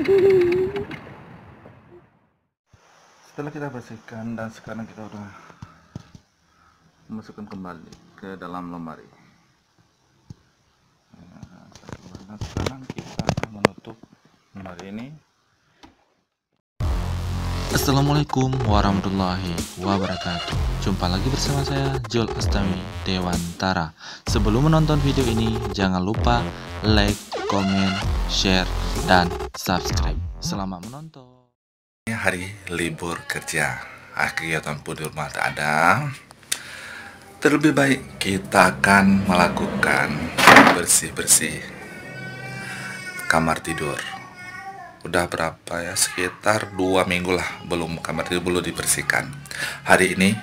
Setelah kita bersihkan dan sekarang kita udah masukkan kembali ke dalam lemari. Nah, sekarang kita akan menutup lemari ini. Assalamualaikum warahmatullahi wabarakatuh. Jumpa lagi bersama saya Jol Astami Dewantara. Sebelum menonton video ini, jangan lupa like, komen, share, dan subscribe. Selamat menonton. Hari libur kerja, kegiatan pun di rumah tak ada. Terlebih baik kita akan melakukan bersih-bersih kamar tidur. Udah berapa ya, sekitar 2 minggu lah kamar tidur belum dibersihkan. Hari ini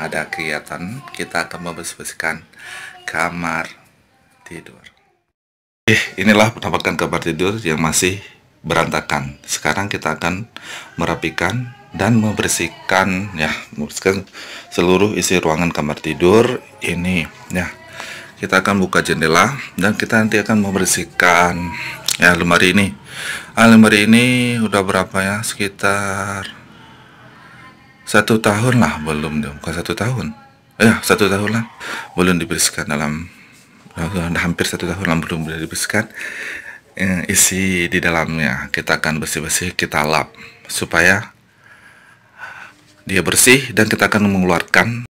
ada kegiatan, kita akan membersihkan kamar tidur. Inilah penampakan kamar tidur yang masih berantakan. Sekarang kita akan merapikan dan membersihkan seluruh isi ruangan kamar tidur ini ya. Kita akan buka jendela dan kita nanti akan membersihkan lemari ini. Lemari ini udah berapa ya, sekitar 1 tahun lah, bukan 1 tahun ya, 1 tahun lah belum dibersihkan, hampir 1 tahun lah belum dibersihkan. Isi di dalamnya kita akan bersih-bersih, kita lap supaya dia bersih, dan kita akan mengeluarkan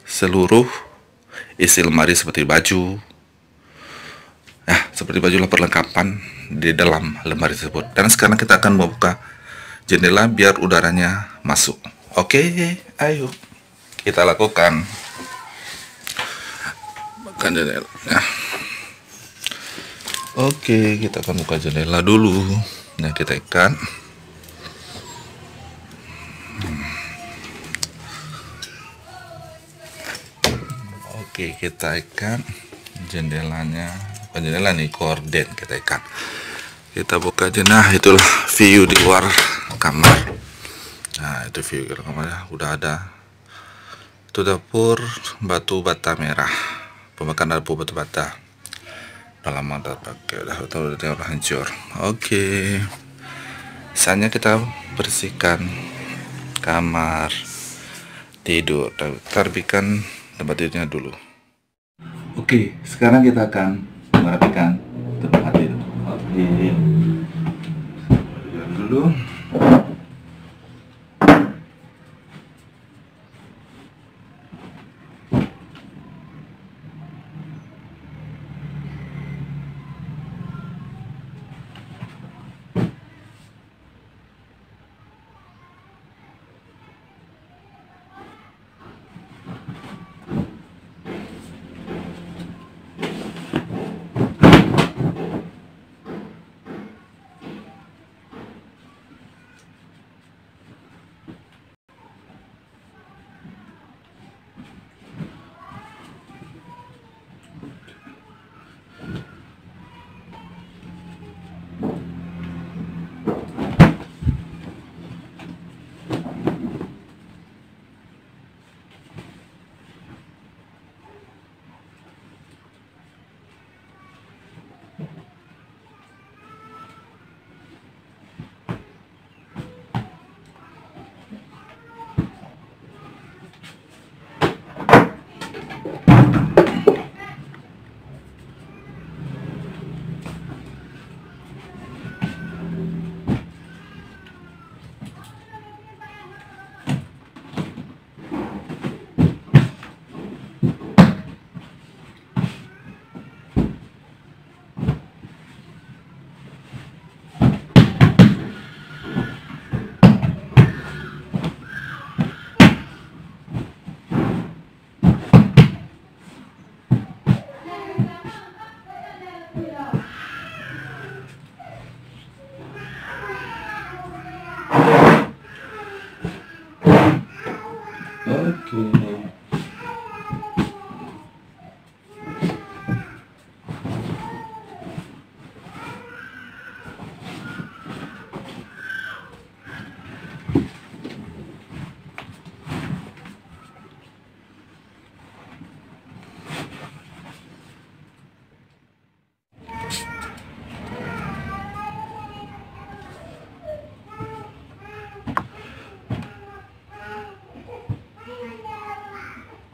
seluruh isi lemari seperti baju seperti bajulah, perlengkapan di dalam lemari tersebut. Dan sekarang kita akan membuka jendela biar udaranya masuk. Oke, ayo kita lakukan. Buka jendela. Oke, kita akan buka jendela dulu. Nah, kita ikat. Oke, kita ikat jendelanya. Bukan jendela nih, korden kita ikat. Kita buka jendela. Itulah view di luar kamar. Nah, itu view di luar kamar ya. Udah ada. Itu dapur batu bata merah. Pembakaran dapur batu bata. Udah lama tak pakai, udah hancur. Oke. Saatnya kita bersihkan kamar tidur. Rapikan tempat tidurnya dulu. Oke, sekarang kita akan merapikan tempat tidur. Oke. Dulu.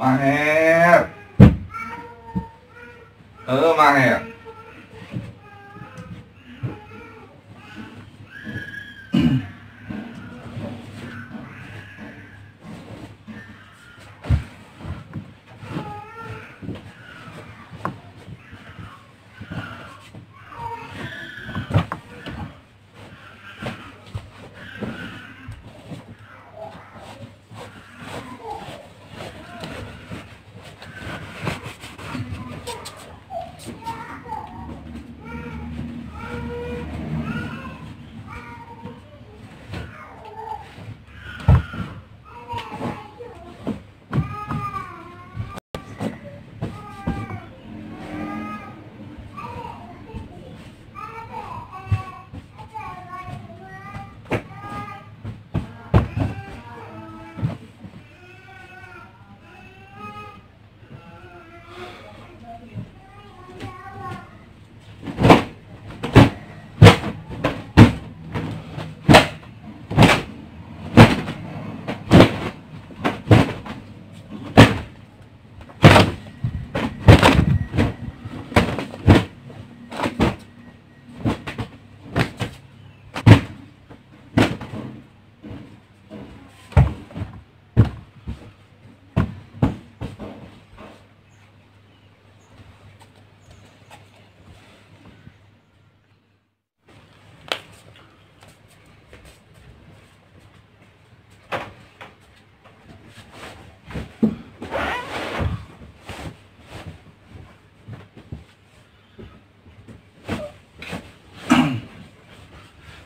Maher. Maher.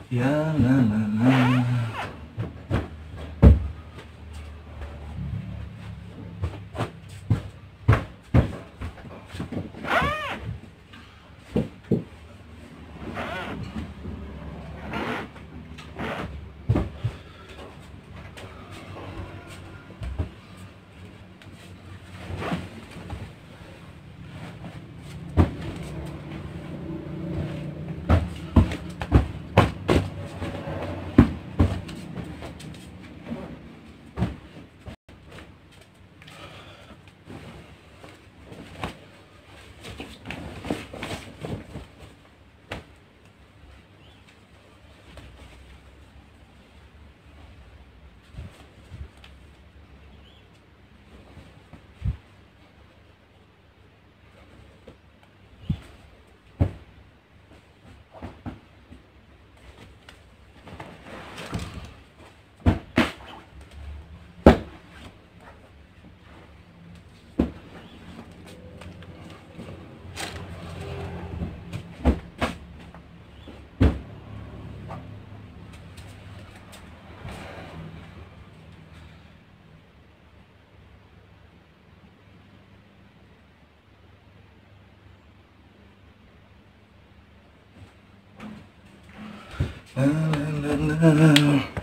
Ya la la la.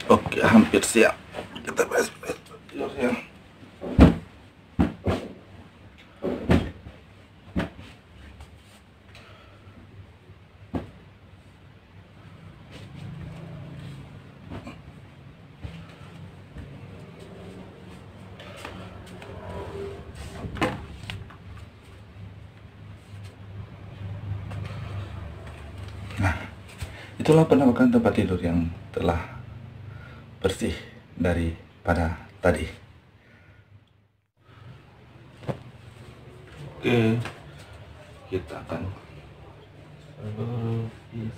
Oke, hampir siap. Kita bahas tidur ya. Nah, itulah penampakan tempat tidur yang telah bersih daripada tadi. Oke, kita akan servis.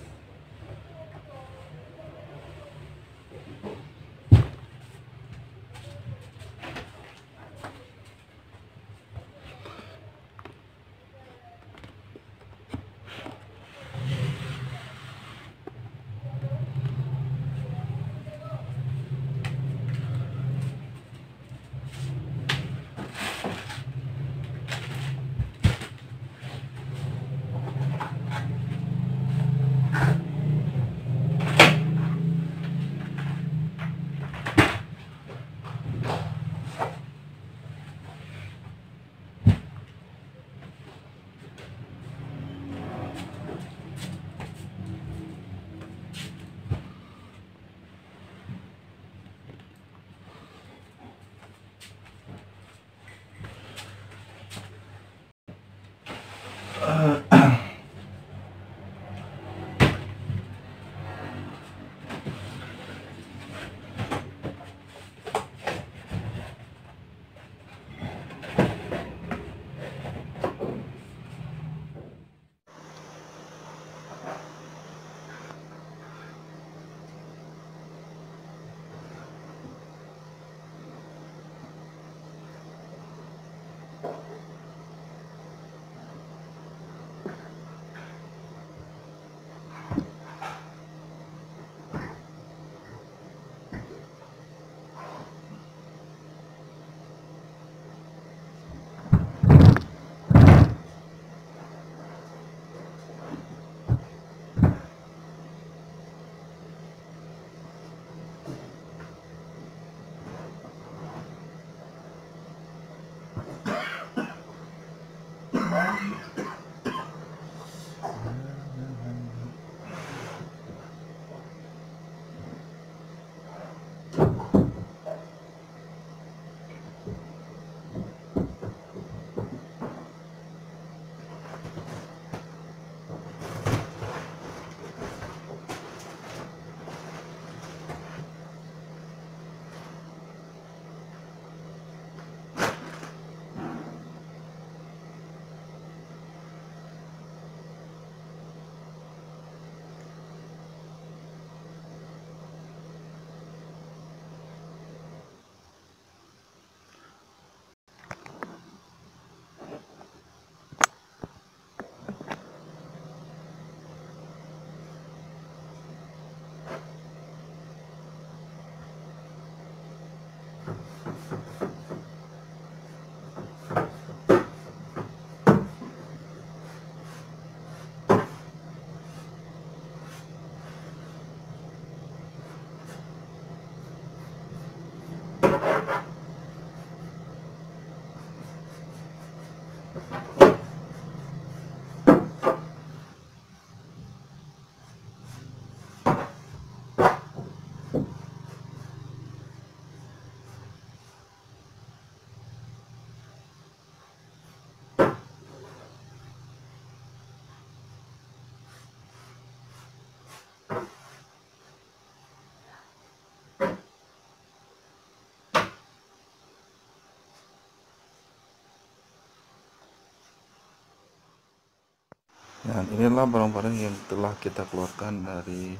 Dan inilah barang-barang yang telah kita keluarkan dari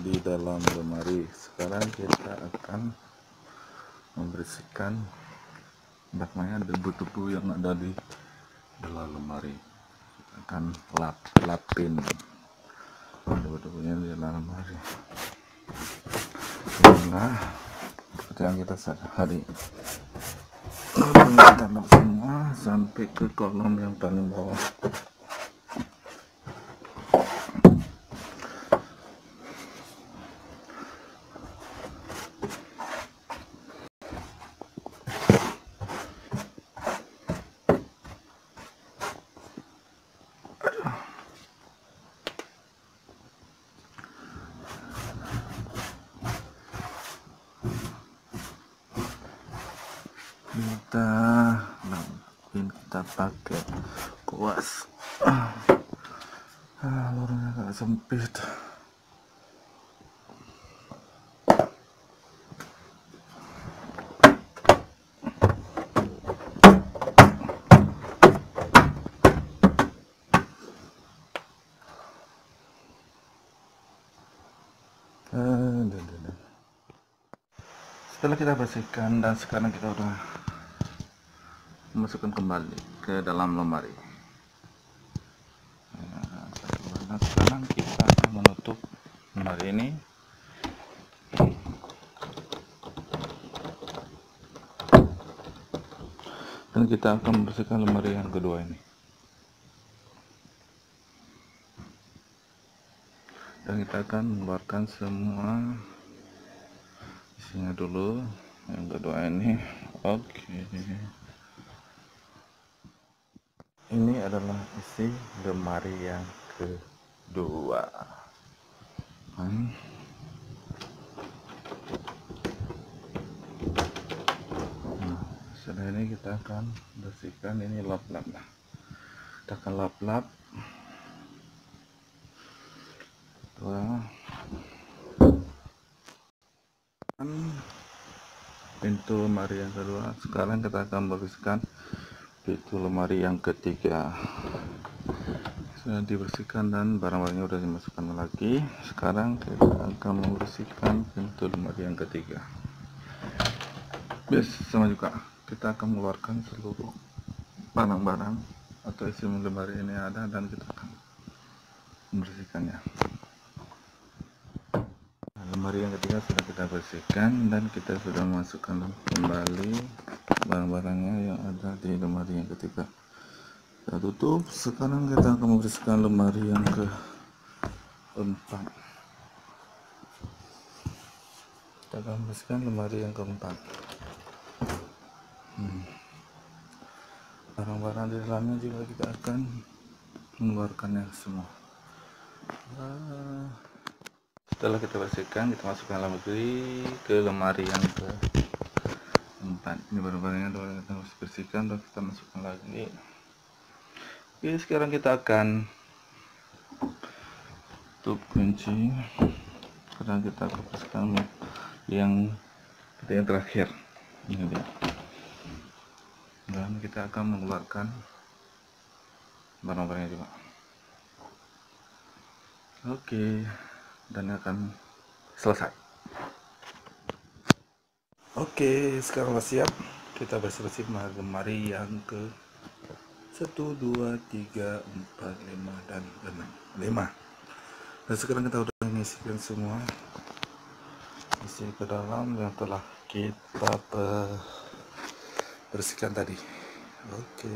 di dalam lemari. Sekarang kita akan membersihkan baknya debu-debu yang ada di dalam lemari. Kita akan lapin debu-debunya di dalam lemari. Nah, seperti yang kita sehari kita lap semua sampai ke kolom yang paling bawah. Kita pakai kuas. Lorongnya agak sempit. Setelah kita bersihkan dan sekarang kita udah masukkan kembali ke dalam lemari. Nah, sekarang kita akan menutup lemari ini. Dan kita akan membersihkan lemari yang kedua ini. Dan kita akan mengeluarkan semua isinya dulu. Yang kedua ini. Oke. Ini adalah isi lemari yang kedua. Nah, setelah ini kita akan bersihkan ini lap-lap. Kita akan lap-lap. Pintu lemari yang kedua. Sekarang kita akan bersihkan pintu lemari yang ketiga. Sudah dibersihkan dan barang-barangnya sudah dimasukkan lagi. Sekarang kita akan membersihkan pintu lemari yang ketiga. Sama juga kita akan mengeluarkan seluruh barang-barang atau isi lemari ini ada dan kita akan membersihkannya. Lemari yang ketiga sudah kita bersihkan dan kita sudah masukkan kembali barang-barangnya yang ada di lemari yang ketiga. Kita tutup. Sekarang kita akan membersihkan lemari yang keempat. Kita akan membersihkan lemari yang keempat. Barang-barang di dalamnya juga kita akan mengeluarkannya semua. Setelah kita bersihkan, kita masukkan lagi ke lemari yang keempat. Ini barang-barangnya kita harus bersihkan dan kita masukkan lagi. Oke, sekarang kita akan tutup kunci. Sekarang kita bersihkan yang terakhir. Ini dia. Dan kita akan mengeluarkan barang-barangnya juga. Oke, dan akan selesai. Oke, sekarang siap. Kita bersih-bersih lemari yang ke 1, 2, 3, 4, 5 dan 5. Dan sekarang kita udah mengisikan semua isi ke dalam yang telah kita bersihkan tadi. Oke.